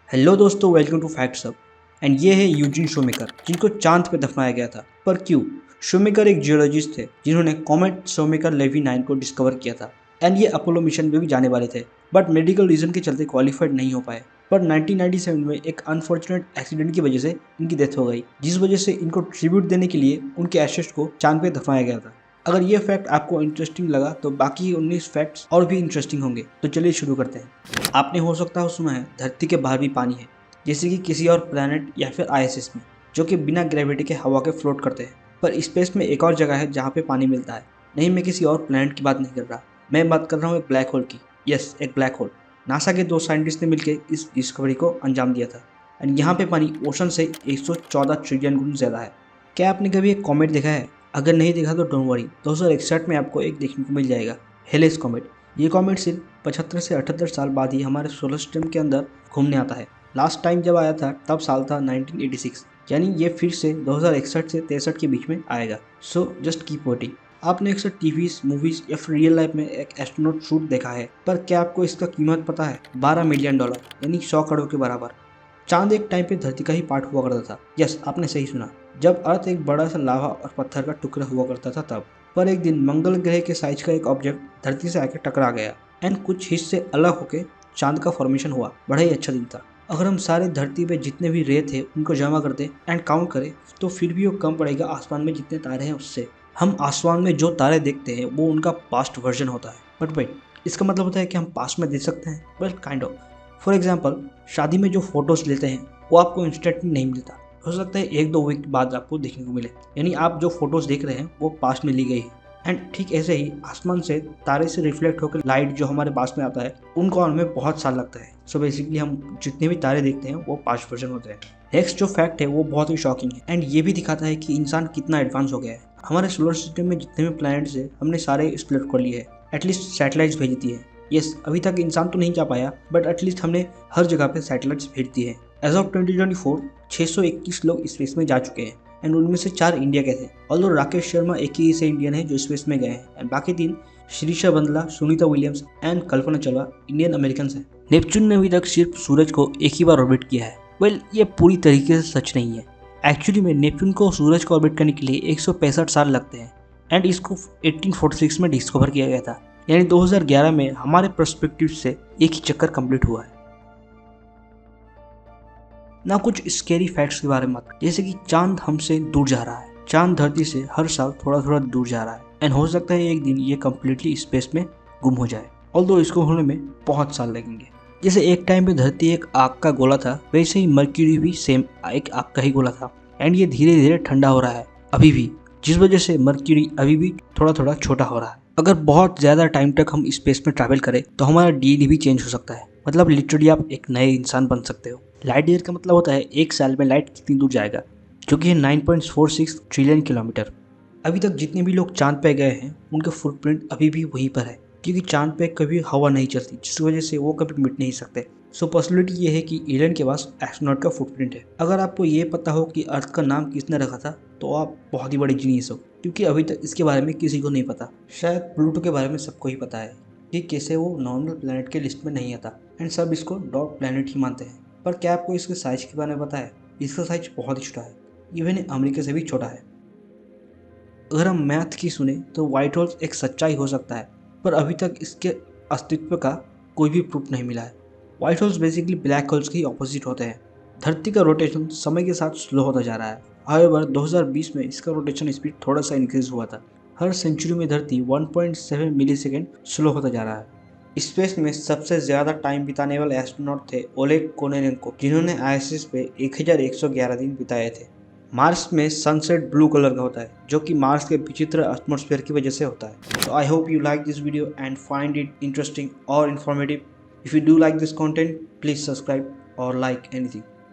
Hello दोस्तों, welcome to facts अब। And ये है यूजीन शोमेकर, जिनको चांद पे दफनाया गया था। पर क्यों? शोमेकर एक जियोलॉजिस्ट थे जिन्होंने कॉमेट शोमेकर लेवी 9 को डिस्कवर किया था। एंड ये अपोलो मिशन में भी जाने वाले थे, बट मेडिकल रीजन के चलते क्वालिफाइड नहीं हो पाए। पर 1997 में एक अनफॉर्चुनेट एक्सीडेंट की वजह से इनकी डेथ हो गई, जिस वजह से इनको ट्रिब्यूट देने के लिए उनके एशेस को चांद पे दफनाया गया था। अगर ये फैक्ट आपको इंटरेस्टिंग लगा तो बाकी 19 फैक्ट्स और भी इंटरेस्टिंग होंगे। तो चलिए शुरू करते हैं। आपने हो सकता हो सुना है धरती के बाहर भी पानी है, जैसे कि किसी और प्लैनेट या फिर आईएसएस में, जो कि बिना ग्रेविटी के हवा के फ्लोट करते हैं। पर स्पेस में एक और जगह है जहाँ पे पानी मिलता है। नहीं, मैं किसी और प्लैनेट की बात नहीं कर रहा, मैं बात कर रहा हूँ एक ब्लैक होल की। यस, एक ब्लैक होल। नासा के दो साइंटिस्ट ने मिलकर इस डिस्कवरी को अंजाम दिया था। एंड यहाँ पे पानी ओशन से 114 ट्रिलियन गुना ज़्यादा है। क्या आपने कभी एक कॉमेट देखा है? अगर नहीं देखा तो डोंट वरी, 2061 में आपको एक देखने को मिल जाएगा, हेलेस कॉमेट। ये कॉमेट सिर्फ 75 से 78 साल बाद ही हमारे सोलर सिस्टम के अंदर घूमने आता है। लास्ट टाइम जब आया था तब साल था 1986, यानी ये फिर से 2061 से 63 के बीच में आएगा। So just keep waiting. आपने अक्सर टीवीज, मूवीज या फिर रियल लाइफ में एक एस्ट्रोनॉट शूट देखा है, पर क्या आपको इसका कीमत पता है? $12 मिलियन, यानी 100 करोड़ के बराबर। चांद एक टाइम पे धरती का ही पार्ट हुआ करता था। यस, आपने सही सुना, जब अर्थ एक बड़ा सा लावा और पत्थर का टुकड़ा हुआ करता था तब। पर एक दिन मंगल ग्रह के साइज का एक ऑब्जेक्ट धरती से आकर टकरा गया एंड कुछ हिस्से अलग होके चांद का फॉर्मेशन हुआ। बड़ा ही अच्छा दिन था। अगर हम सारे धरती पे जितने भी रे थे उनको जमा कर दे एंड काउंट करें तो फिर भी वो कम पड़ेगा आसमान में जितने तारे हैं उससे। हम आसमान में जो तारे देखते हैं वो उनका पास्ट वर्जन होता है। बट वेट, इसका मतलब होता है कि हम पास्ट में देख सकते हैं? Well, kind of. For example, शादी में जो फोटोज लेते हैं वो आपको इंस्टेंटली नहीं मिलता। हो सकता है 1-2 वीक बाद आपको देखने को मिले, यानी आप जो फोटोज देख रहे हैं वो पास्ट में ली गई है। एंड ठीक ऐसे ही आसमान से तारे से रिफ्लेक्ट होकर लाइट जो हमारे पास में आता है उनको आने में बहुत साल लगता है। सो बेसिकली हम जितने भी तारे देखते हैं वो पास्ट वर्जन होते हैं। नेक्स्ट जो फैक्ट है वो बहुत ही शॉकिंग है एंड ये भी दिखाता है कि इंसान कितना एडवांस हो गया है। हमारे सोलर सिस्टम में जितने भी प्लैनेट्स है हमने सारे एक्सप्लोर कर लिए हैं, एटलीस्ट सैटेलाइट्स भेज दी है। यस, अभी तक इंसान तो नहीं जा पाया, बट एटलीस्ट हमने हर जगह पे सैटेलाइट्स भेज दिए हैं। एज ऑफ 2024 621 लोग स्पेस में जा चुके हैं एंड उनमें से 4 इंडिया के थे। ऑल्दो राकेश शर्मा एक ही ऐसे इंडियन है जो स्पेस में गए हैं एंड बाकी 3 Shirisha Bandla, Sunita Williams and Kalpana Chawla Indian American हैं। नेपच्यून ने अभी तक सिर्फ सूरज को एक ही बार ऑर्बिट किया है। वेल, ये पूरी तरीके से सच नहीं है। एक्चुअली में नेपच्यून को सूरज को ऑर्बिट करने के लिए 165 साल लगते हैं एंड इसको 1846 में डिस्कवर किया गया था, यानी 2011 में हमारे पर्सपेक्टिव से एक ही चक्कर कंप्लीट हुआ है ना। कुछ स्केरी फैक्ट्स के बारे में, जैसे कि चांद हमसे दूर जा रहा है। चांद धरती से हर साल थोड़ा थोड़ा दूर जा रहा है एंड हो सकता है एक दिन ये कम्प्लीटली स्पेस में गुम हो जाए, ऑल्दो इसको होने में बहुत साल लगेंगे। जैसे एक टाइम पे धरती एक आग का गोला था, वैसे ही मर्क्यूरी भी सेम एक आग का ही गोला था एंड ये धीरे धीरे ठंडा हो रहा है अभी भी, जिस वजह से मर्क्यूरी अभी भी थोड़ा थोड़ा छोटा हो रहा है। अगर बहुत ज़्यादा टाइम तक हम स्पेस में ट्रैवल करें तो हमारा डीएनए भी चेंज हो सकता है, मतलब लिटरली आप एक नए इंसान बन सकते हो। लाइट ईयर का मतलब होता है एक साल में लाइट कितनी दूर जाएगा, जो कि है 9.46 ट्रिलियन किलोमीटर। अभी तक जितने भी लोग चांद पे गए हैं उनका फुटप्रिंट अभी भी वहीं पर है, क्योंकि चांद पे कभी हवा नहीं चलती, जिस वजह से वो कभी मिट नहीं सकते। सो पॉसिबिलिटी ये है कि एलियन के पास एस्ट्रोनॉट का फुटप्रिंट है। अगर आपको ये पता हो कि अर्थ का नाम किसने रखा था तो आप बहुत ही बड़ी जीनियस हो, क्योंकि अभी तक इसके बारे में किसी को नहीं पता। शायद प्लूटो के बारे में सबको ही पता है कि कैसे वो नॉर्मल प्लैनेट के लिस्ट में नहीं आता एंड सब इसको डॉट प्लैनेट ही मानते हैं। पर क्या आपको इसके साइज के बारे में पता है? इसका साइज बहुत ही छोटा है, इवन अमेरिका से भी छोटा है। अगर हम मैथ की सुने तो व्हाइट होल्स एक सच्चाई हो सकता है, पर अभी तक इसके अस्तित्व का कोई भी प्रूफ नहीं मिला है। White holes basically black holes के ऑपोजिट होते हैं। धरती का रोटेशन समय के साथ स्लो होता जा रहा है। हाउएवर 2020 में इसका रोटेशन स्पीड थोड़ा सा इंक्रीज हुआ था। हर सेंचुरी में धरती 1.7 मिलीसेकेंड स्लो होता जा रहा है। स्पेस में सबसे ज़्यादा टाइम बिताने वाले एस्ट्रोनॉट थे ओलेग कोनेरेंको, जिन्होंने आईएसएस पे 1111 दिन बिताए थे। मार्स में सनसेट ब्लू कलर का होता है, जो कि मार्स के विचित्र एटमॉस्फेयर की वजह से होता है। So I hope you like this video and find it interesting or informative. If you do like this content, please subscribe or like anything.